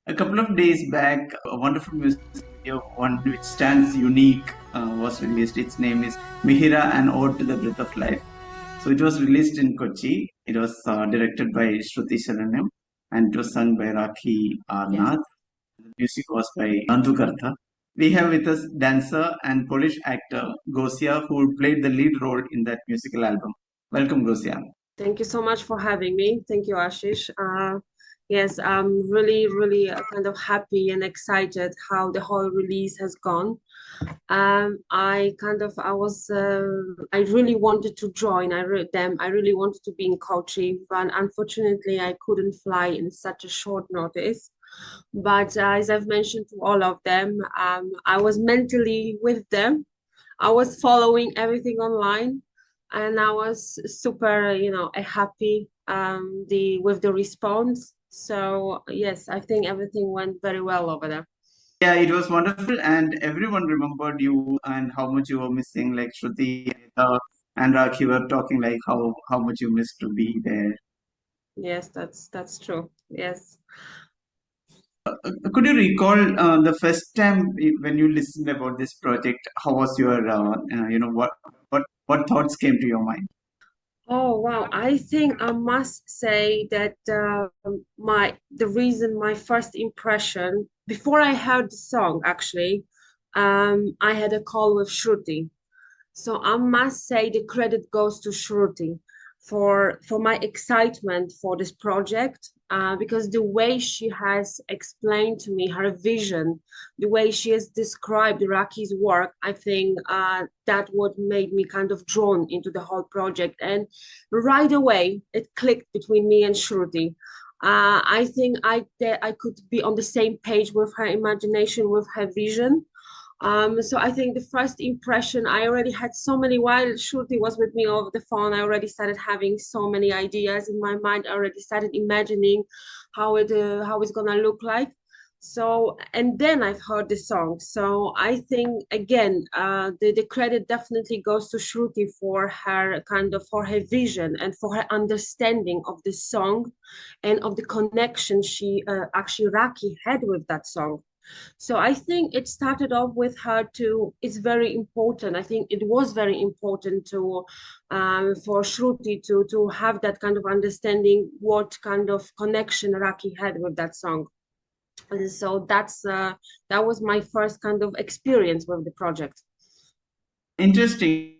A couple of days back, a wonderful music video, one which stands unique, was released. Its name is Mihira, an ode to the breath of life. So it was released in Kochi. It was directed by Shruti Sharanam and it was sung by Rakhi Yes. Arnath. The music was by Nandu Kartha. We have with us dancer and Polish actor Gosia, who played the lead role in that musical album. Welcome, Gosia. Thank you so much for having me. Thank you, Ashish. Yes, I'm really kind of happy and excited how the whole release has gone. I really wanted to join. I really wanted to be in Kochi, but unfortunately, I couldn't fly in such a short notice. But as I've mentioned to all of them, I was mentally with them. I was following everything online, and I was super, happy the with the response. So yes, I think everything went very well over there. Yeah, it was wonderful, and everyone remembered you and how much you were missing. Like Shruti and Rakhi were talking like how much you missed to be there. Yes, that's true. Yes. Could you recall the first time when you listened about this project? How was your what thoughts came to your mind? Oh wow, I think I must say that my first impression before I heard the song actually, I had a call with Shruti. So I must say the credit goes to Shruti for my excitement for this project, because the way she has explained to me her vision, the way she has described Raki's work, I think that what made me kind of drawn into the whole project. And right away, it clicked between me and Shruti. I think that I could be on the same page with her imagination, with her vision. So I think the first impression, I already had so many, while Shruti was with me over the phone, I already started having so many ideas in my mind. I already started imagining how it's gonna look like. So, and then I've heard the song. So I think again, the credit definitely goes to Shruti for her for her vision and for her understanding of the song and of the connection she actually Raki had with that song. So I think it started off with her to, it's very important. I think it was very important to for Shruti to have that kind of understanding what kind of connection Raki had with that song. And so that was my first kind of experience with the project. Interesting.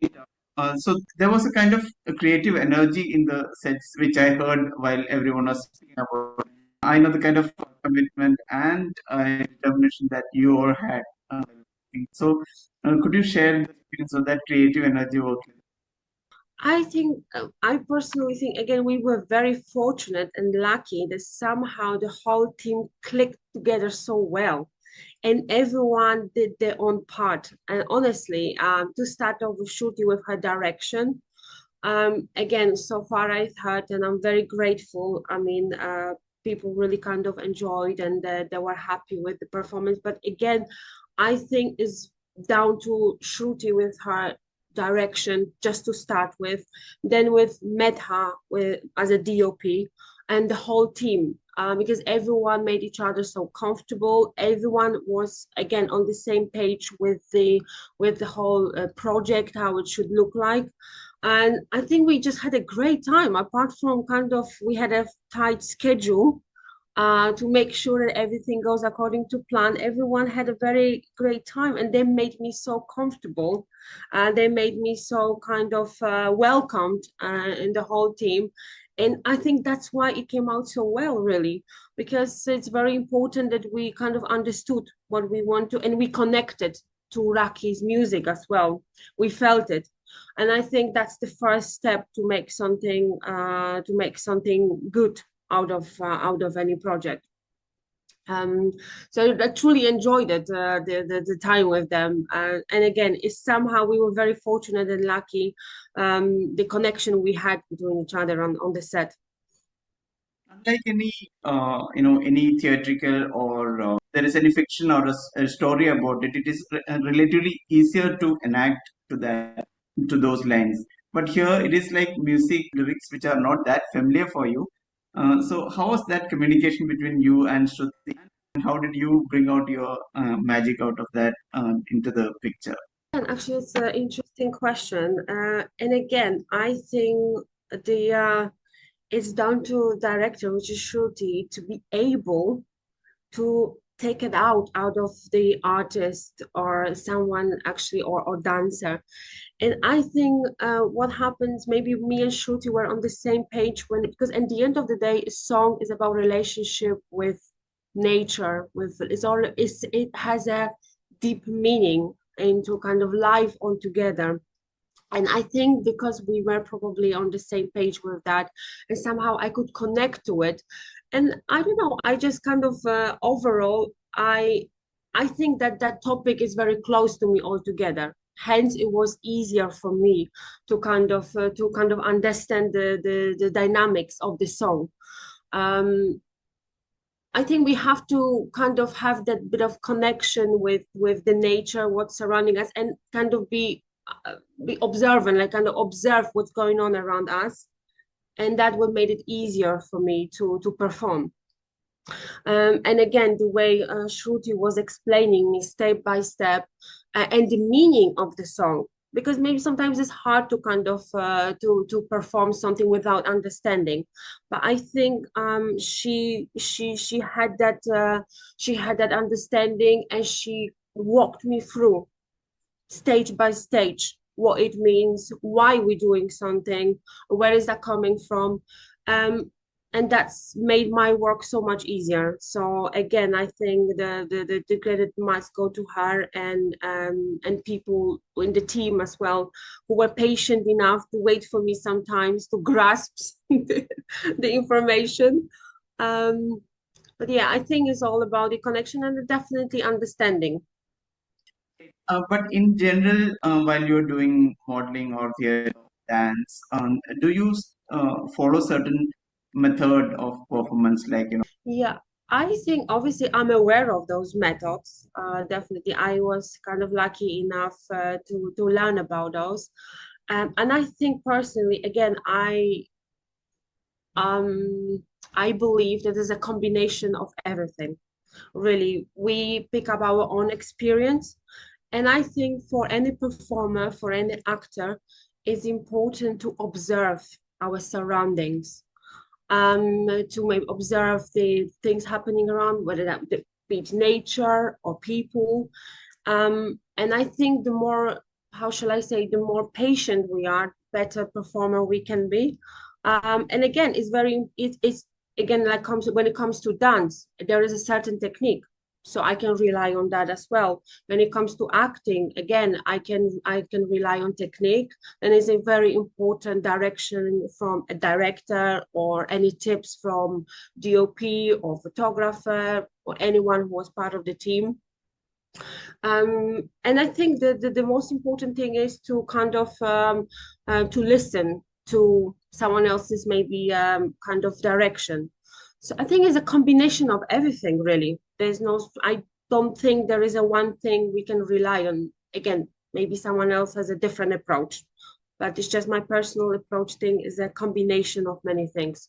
So there was a kind of a creative energy in the sets which I heard while everyone was speaking about. I know the kind of commitment and determination that you all had. So could you share the experience of that creative energy working? I think, I personally think, again, we were very fortunate and lucky that somehow the whole team clicked together so well and everyone did their own part. And honestly, to start off with Shruti with her direction, again, so far I've heard, and I'm very grateful. I mean, people really kind of enjoyed and they were happy with the performance. But again, I think is down to Shruti with her direction just to start with, then with Medha with as a DOP and the whole team. Because everyone made each other so comfortable. Everyone was again on the same page with the whole project, how it should look like. And I think we just had a great time. Apart from kind of, we had a tight schedule to make sure that everything goes according to plan. Everyone had a very great time, and they made me so comfortable. They made me so kind of welcomed in the whole team. And I think that's why it came out so well, really, because it's very important that we kind of understood what we want to, and we connected to Raki's music as well. We felt it, and I think that's the first step to make something good out of any project. Um, so I truly enjoyed it, the time with them. And again, it's somehow we were very fortunate and lucky, the connection we had between each other on the set. Unlike any any theatrical or there is any fiction or a story about it, it is relatively easier to enact to those lines. But here it is like music lyrics which are not that familiar for you. So how was that communication between you and Shruti? how did you bring out your magic out of that into the picture? And actually, it's an interesting question. And again, I think the it's down to director, which is Shruti, to be able to take it out of the artist or someone actually or dancer. And I think what happens, maybe me and Shruti were on the same page when, because at the end of the day, a song is about relationship with nature, with it has a deep meaning into kind of life altogether. And I think because we were probably on the same page with that, and somehow I could connect to it. And I don't know, I just kind of overall, I think that that topic is very close to me altogether. Hence, it was easier for me to kind of understand the dynamics of the song. Um, I think we have to kind of have that bit of connection with the nature, what's surrounding us, and kind of be observant, like kind of observe what's going on around us, and that would made it easier for me to perform. And again, the way Shruti was explaining me step by step, and the meaning of the song, because maybe sometimes it's hard to kind of to perform something without understanding. But I think she had that understanding, and she walked me through stage by stage what it means, why we're doing something, where is that coming from. Um, and that's made my work so much easier. So again, I think the credit must go to her and people in the team as well who were patient enough to wait for me sometimes to grasp the information. Um, but yeah, I think it's all about the connection and definitely understanding. But in general, while you're doing modeling or theater, dance, do you follow certain method of performance, like Yeah, I think obviously I'm aware of those methods. Definitely, I was kind of lucky enough to learn about those. And I think personally, again, um I believe that there's a combination of everything. Really, we pick up our own experience, and I think for any performer, for any actor, it's important to observe our surroundings, to maybe observe the things happening around, whether that be it nature or people. And I think the more, how shall I say, the more patient we are, better performer we can be. And again, it's again like comes when it comes to dance, there is a certain technique. So I can rely on that as well. When it comes to acting, again, I can rely on technique, and it's a very important direction from a director or any tips from DOP or photographer or anyone who was part of the team. And I think the most important thing is to kind of to listen to someone else's maybe kind of direction. So I think it's a combination of everything, really. I don't think there is a one thing we can rely on. Again, maybe someone else has a different approach, but it's just my personal approach thing is a combination of many things.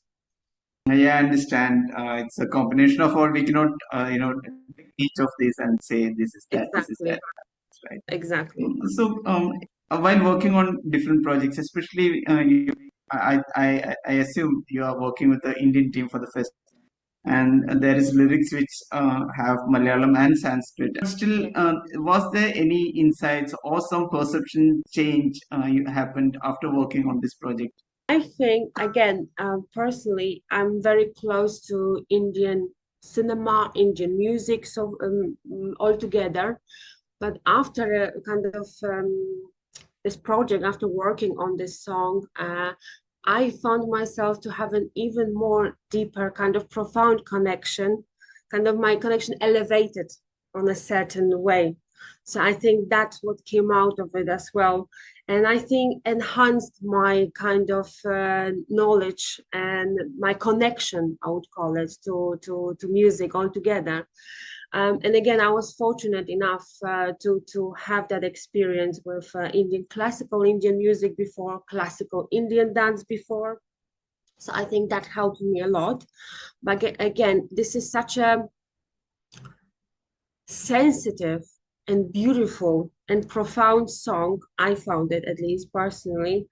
yeah, I understand. It's a combination of all. We cannot, take each of these and say this is that, this is that, Exactly, right? exactly. So, while working on different projects, especially I assume you are working with the Indian team for the first, and there is lyrics which have Malayalam and Sanskrit. Still, Yeah. was there any insights or some perception change happened after working on this project? I think, again, personally, I'm very close to Indian cinema, Indian music, so altogether. But after a kind of this project, after working on this song, I found myself to have an even more deeper, kind of profound connection, kind of my connection elevated on a certain way. So I think that's what came out of it as well. And I think enhanced my kind of knowledge and my connection, I would call it, to music altogether. And again, I was fortunate enough to have that experience with Indian classical Indian music before, classical Indian dance before. So I think that helped me a lot. But again, this is such a sensitive and beautiful and profound song. I found it, at least personally,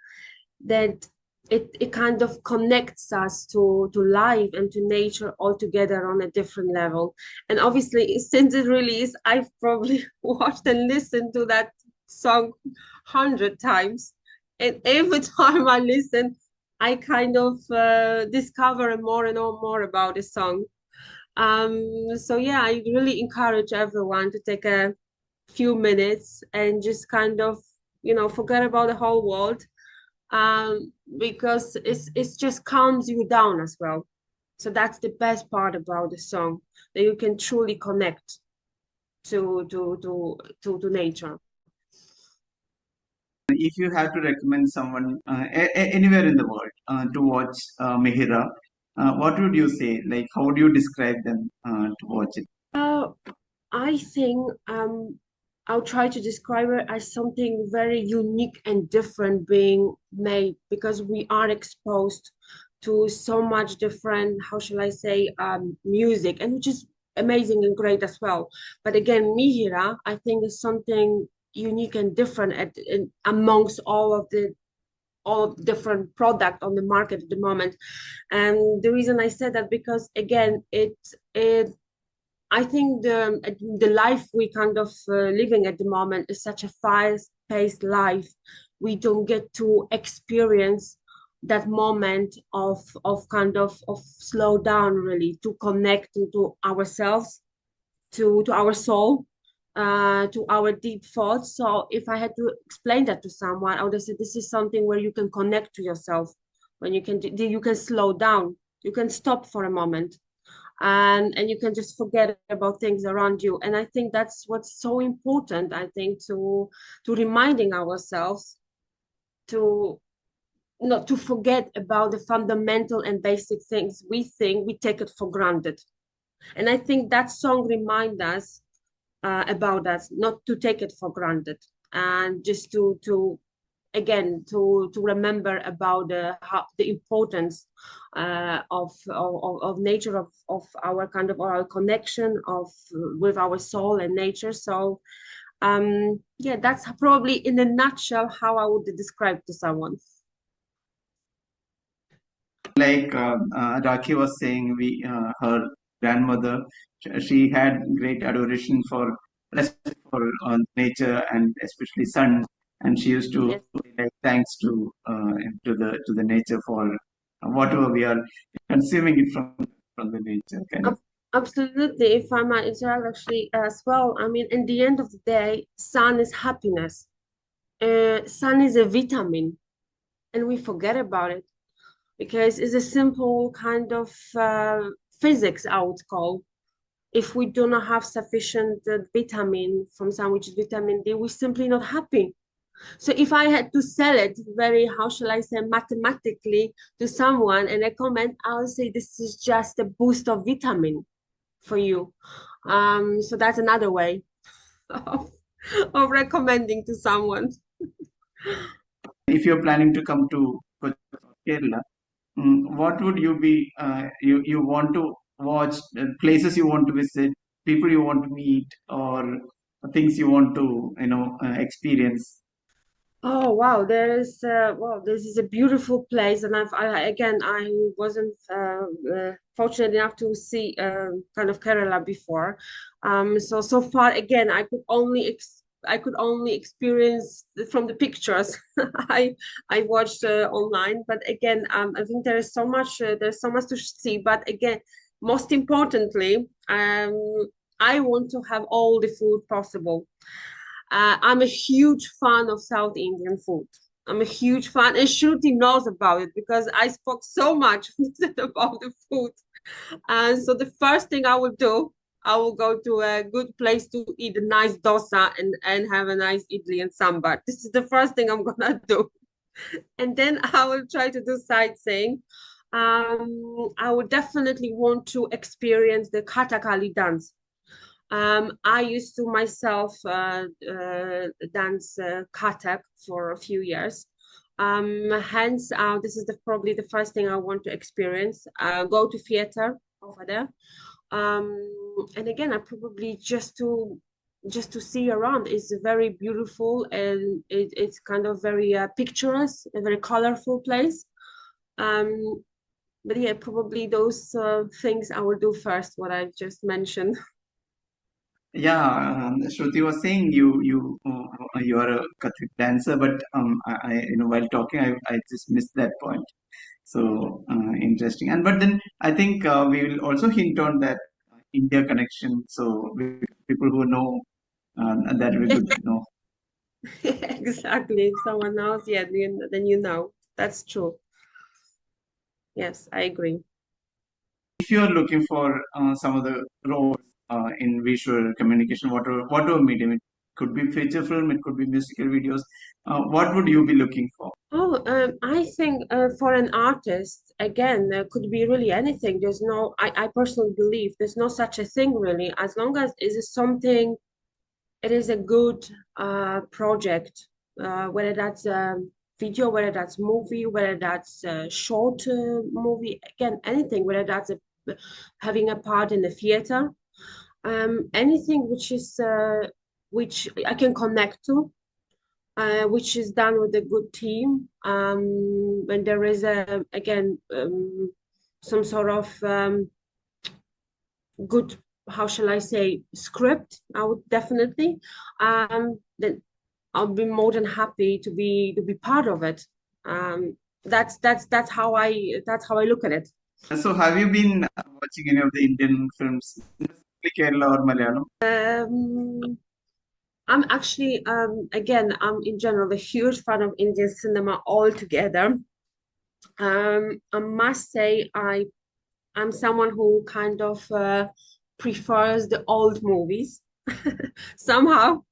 that it kind of connects us to life and to nature altogether on a different level. And obviously, since it released, I've probably watched and listened to that song 100 times. And every time I listen, I kind of discover more and more about the song. So yeah, I really encourage everyone to take a few minutes and just kind of, forget about the whole world, because it's just calms you down as well. So that's the best part about the song, that you can truly connect to nature. If you had to recommend someone anywhere in the world to watch Mihira, what would you say? Like, how would you describe them to watch it? Uh, I think I'll try to describe it as something very unique and different being made, because we are exposed to so much different, how shall I say, music, and which is amazing and great as well. But again, Mihira, I think, is something unique and different amongst all of the different product on the market at the moment. And the reason I said that, because again, it I think the life we kind of living at the moment is such a fast-paced life. We don't get to experience that moment of kind of slow down, really, to connect to ourselves, to our soul, to our deep thoughts. So if I had to explain that to someone, I would have said this is something where you can connect to yourself, when you can slow down, you can stop for a moment, and you can just forget about things around you. And I think that's what's so important, I think, to reminding ourselves to not to forget about the fundamental and basic things we think we take it for granted. And I think that song reminds us about that, not to take it for granted, and just to again to remember about the importance of nature, of our kind of our connection of with our soul and nature. So yeah, that's probably in a nutshell how I would describe to someone. Like Raki was saying, her grandmother, she had great adoration for respect for nature and especially sun, and she used to Yes. say, like, thanks to the nature for whatever we are consuming it from the nature, kind of. Ab- Absolutely. If I might interrupt actually as well, I mean, in the end of the day, sun is happiness. Sun is a vitamin, and we forget about it, because it's a simple kind of physics, I would call. If we do not have sufficient vitamin from sun, which is vitamin D, we're simply not happy. So if I had to sell it very, how shall I say, mathematically to someone and I comment, I'll say this is just a boost of vitamin for you. So that's another way of, of recommending to someone. If you're planning to come to Kerala, what would you be you want to watch, places you want to visit, people you want to meet, or things you want to experience? Oh wow, this is a beautiful place, and again I wasn't fortunate enough to see kind of Kerala before. So far again I could only experience from the pictures I watched online. But again, I think there's so much to see. But again, most importantly, I want to have all the food possible. I'm a huge fan of South Indian food. I'm a huge fan, and Shruti knows about it because I spoke so much about the food. And so the first thing I will do, I will go to a good place to eat a nice dosa and have a nice idli and sambar. This is the first thing I'm gonna do. And then I will try to do sightseeing. I would definitely want to experience the Kathakali dance. I used to myself dance Kathak for a few years. Hence, this is probably the first thing I want to experience. Go to theater over there. And again, I probably just to see around is very beautiful, and it's kind of very picturesque, a very colorful place. Um, but yeah, probably those things I will do first, what I just mentioned. Yeah, Shruti was saying you are a Kathak dancer, but while talking, I just missed that point. So interesting. And but then I think we will also hint on that India connection. So people who know that will be good to know. Exactly. If someone knows, yeah, then you know. That's true. Yes, I agree. If you are looking for some of the roles in visual communication, whatever medium, it could be feature film, it could be musical videos. What would you be looking for? Oh, I think for an artist, again, could be really anything. I personally believe there's no such a thing really, as long as it is something, it is a good project, whether that's a video, whether that's movie, whether that's a short movie, again, anything, whether that's having a part in the theater, anything which I can connect to, which is done with a good team. When there is again, some sort of good, how shall I say, script, I would definitely, then I'll be more than happy to be part of it. That's how I look at it. So have you been watching any of the Indian films, specifically Kerala or Malayalam? I'm actually, again, I'm in general a huge fan of Indian cinema altogether. I must say I'm someone who kind of prefers the old movies somehow.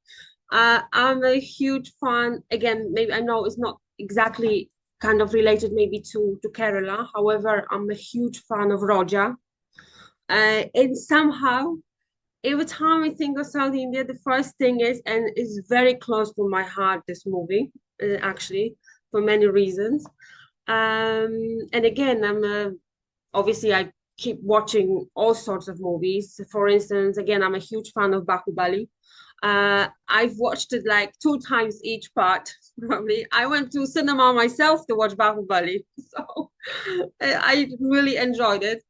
I'm a huge fan. Again, maybe I know it's not exactly kind of related maybe to Kerala. However, I'm a huge fan of Roja. And somehow, every time I think of South India, the first thing is, and it's very close to my heart, this movie, actually, for many reasons. And again, obviously I keep watching all sorts of movies. For instance, again, I'm a huge fan of Bahubali. I've watched it like two times each part, probably. I went to cinema myself to watch Bahubali, so I really enjoyed it.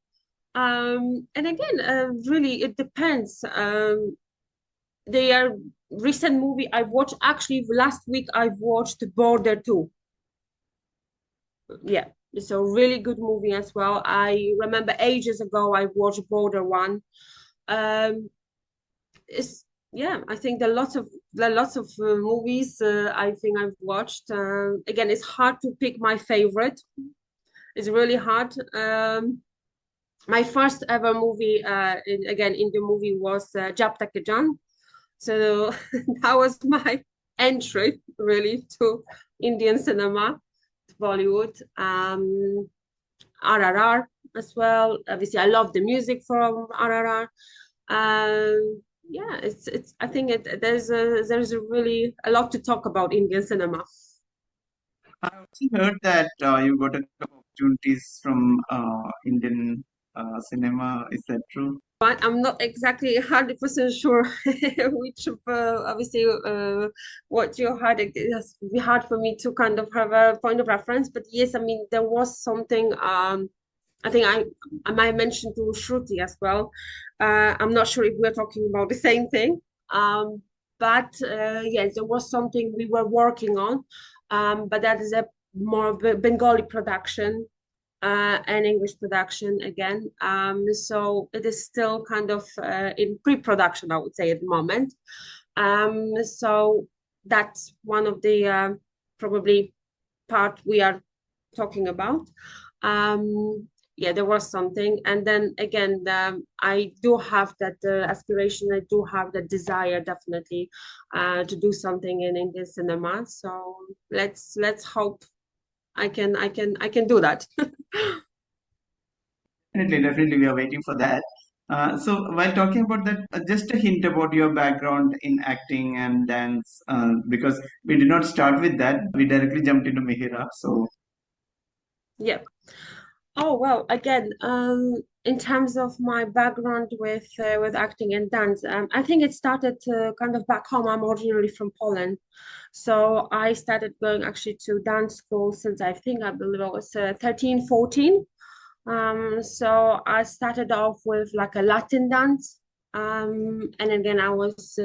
And again, really, it depends. They are recent movie I've watched. Actually, last week I've watched Border 2. Yeah, it's a really good movie as well. I remember ages ago I watched Border 1. Um, it's yeah, I think there are lots of movies I think I've watched. Again, it's hard to pick my favorite. It's really hard. My first ever movie, again, Indian movie was Jab Tak Hai Jaan. So that was my entry really to Indian cinema, to Bollywood. RRR as well. Obviously, I love the music from RRR. Yeah, it's. I think there's a really a lot to talk about Indian cinema. I also heard that you got a couple of opportunities from Indian cinema. Is that true? But I'm not exactly 100% sure which of, obviously, what you had. It has be hard for me to kind of have a point of reference. But yes, I mean, there was something. I think I might have mentioned to Shruti as well. I'm not sure if we're talking about the same thing. But yes, there was something we were working on. But that is a more of a Bengali production, and English production again. So it is still kind of in pre-production, I would say, at the moment. So that's one of the probably part we are talking about. Yeah, there was something, and then again, I do have that aspiration. I do have that desire, definitely, to do something in Indian cinema. So let's hope I can do that. Definitely, definitely, we are waiting for that. So, while talking about that, just a hint about your background in acting and dance, because we did not start with that. We directly jumped into Mihira. So, Yeah. Oh well, again, in terms of my background with acting and dance, I think it started kind of back home. I'm originally from Poland, so I started going actually to dance school since I believe I was 13, 14. So I started off with like a Latin dance. And again, I was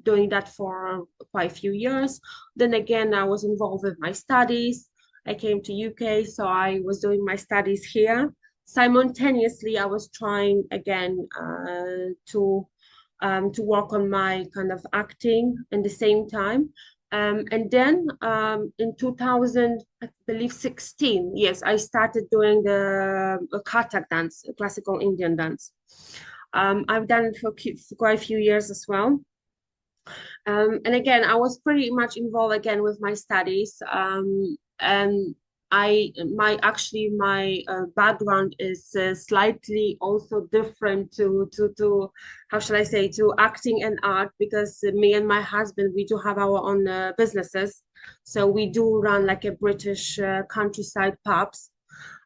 doing that for quite a few years. Then again, I was involved with my studies. I came to UK, so I was doing my studies here. Simultaneously, I was trying again to work on my kind of acting in the same time. And then in 2000, I believe 16, yes, I started doing the Kathak dance, classical Indian dance. I've done it for quite a few years as well. And again, I was pretty much involved again with my studies. And my background is slightly also different to how shall I say to acting and art because me and my husband we do have our own businesses, so we do run like a British countryside pubs.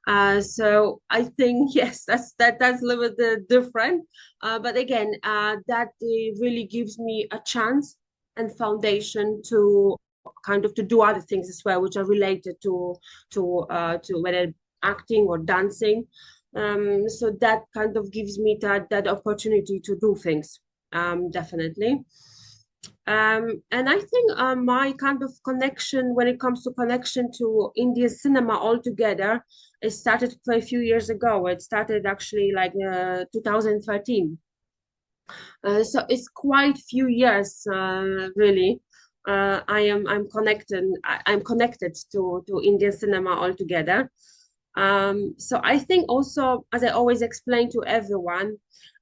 So I think yes, that's a little bit different. But again, that really gives me a chance and foundation to kind of to do other things as well, which are related to whether acting or dancing. So that kind of gives me that opportunity to do things. Definitely. And I think my kind of connection, when it comes to connection to Indian cinema altogether, it started quite a few years ago. It started actually like 2013. So it's quite few years, really. I'm connected to Indian cinema altogether. So I think also, as I always explain to everyone,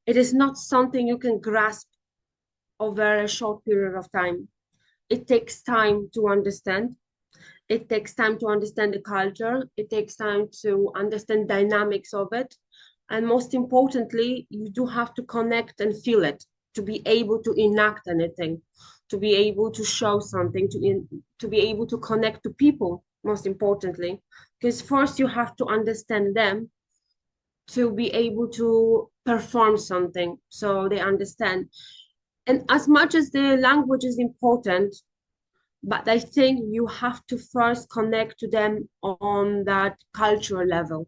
it is not something you can grasp over a short period of time. It takes time to understand. It takes time to understand the culture. It takes time to understand dynamics of it. And most importantly, you do have to connect and feel it to be able to enact anything, to be able to show something, to be able to connect to people, most importantly. Because first you have to understand them to be able to perform something so they understand. And as much as the language is important, but I think you have to first connect to them on that cultural level.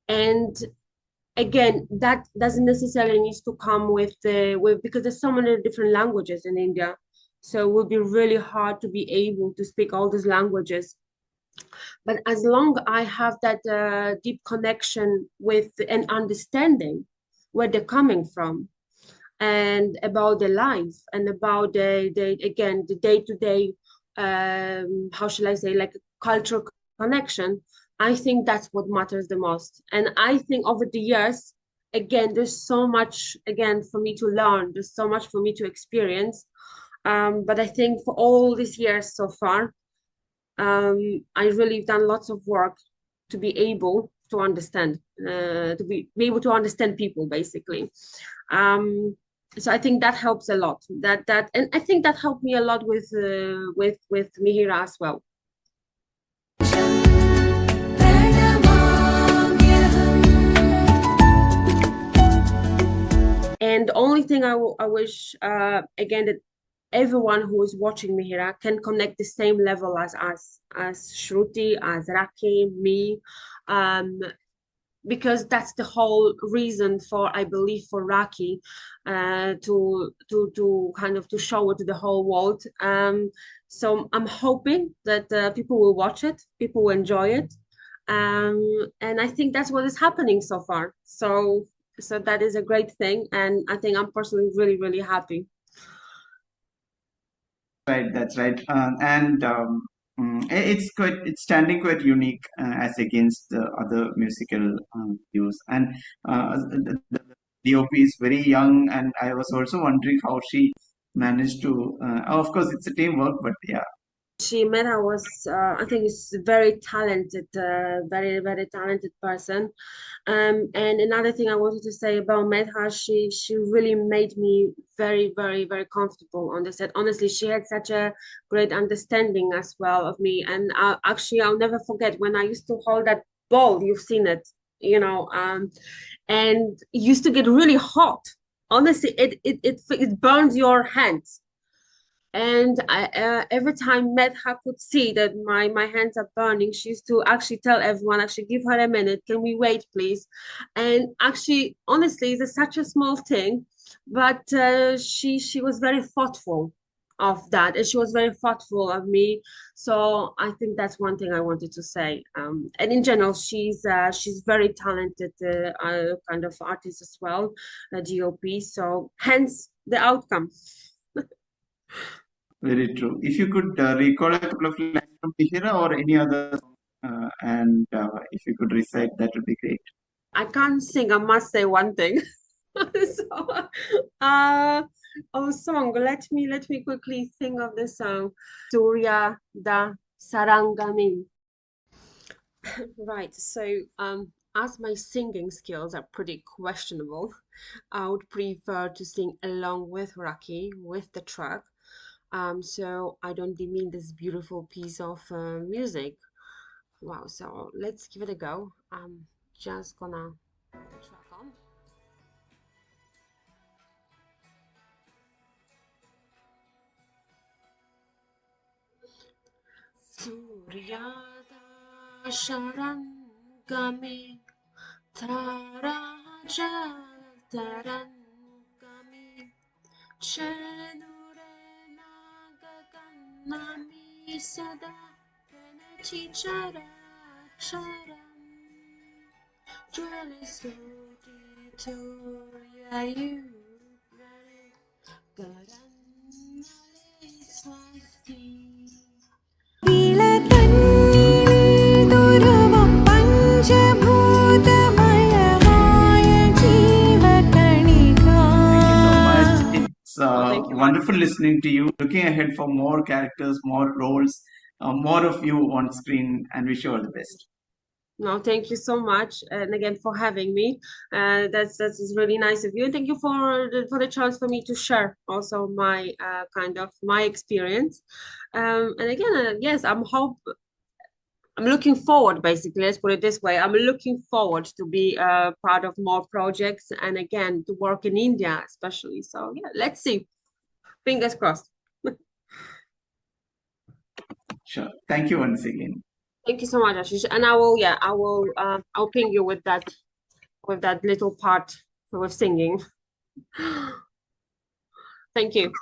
And again, that doesn't necessarily need to come with because there's so many different languages in India. So it will be really hard to be able to speak all these languages. But as long I have that deep connection with and understanding where they're coming from, and about the life and about the again the day-to-day how shall I say like cultural connection. I think that's what matters the most, and I think over the years again there's so much again for me to learn, there's so much for me to experience. But I think for all these years so far, I really done lots of work to be able to understand, be able to understand people basically. Um, so I think that helps a lot. And I think that helped me a lot with Mihira as well. And the only thing I wish again that everyone who is watching Mihira can connect the same level as us, as Shruti, as Raki, me. Um, because that's the whole reason for I believe for Raki to kind of to show it to the whole world. So I'm hoping that people will watch it, people will enjoy it, and I think that's what is happening so far. So that is a great thing, and I think I'm personally really happy. Right, that's right. And it's quite it's standing quite unique as against the other musical views. And the DOP is very young, and I was also wondering how she managed to. Of course, it's a teamwork, but yeah, Meta was, I think, is very talented, very talented person. And another thing I wanted to say about Medha, she really made me very comfortable on the set. Honestly, she had such a great understanding as well of me. And actually, I'll never forget when I used to hold that. ball. You've seen it, and it used to get really hot. Honestly, it burns your hands. And every time Medha could see that my hands are burning, she used to actually tell everyone, actually, give her a minute. Can we wait, please? And actually, honestly, it's such a small thing, but she was very thoughtful of that, and she was very thoughtful of me. So I think that's one thing I wanted to say. And in general, she's very talented kind of artist as well, GOP. So hence the outcome. Very true. If you could recall a couple of lines from Mihira or any other song, and if you could recite, that would be great. I can't sing, I must say one thing. So, uh, oh, song. Let me quickly think of the song. Surya da Sarangami. Right. So, as my singing skills are pretty questionable, I would prefer to sing along with Raki with the track. So I don't demean this beautiful piece of music. Wow. So let's give it a go. I'm just gonna put the track on. Suryada Sharangami Taraja Tarangami Chenure Nagaganami Sada Chichara Charam Jwale Soti Turya Yugare Garannale Swasti നീലകണ്ണിലേതൊരുവം പഞ്ചഭൂതമയമായ ജീവകണിക. Thank you so much. It's Oh, thank you, wonderful Archie. listening to you. Looking ahead for more characters, more roles, more of you on screen, and wish you all the best. No, thank you so much, and again for having me. That's really nice of you, and thank you for the chance for me to share also my kind of my experience. And again, yes, I'm looking forward. Basically, let's put it this way: I'm looking forward to be part of more projects, and again to work in India, especially. So yeah, let's see. Fingers crossed. Sure. Thank you once again. Thank you so much, Ashish. And yeah, I'll ping you with that little part with singing. Thank you.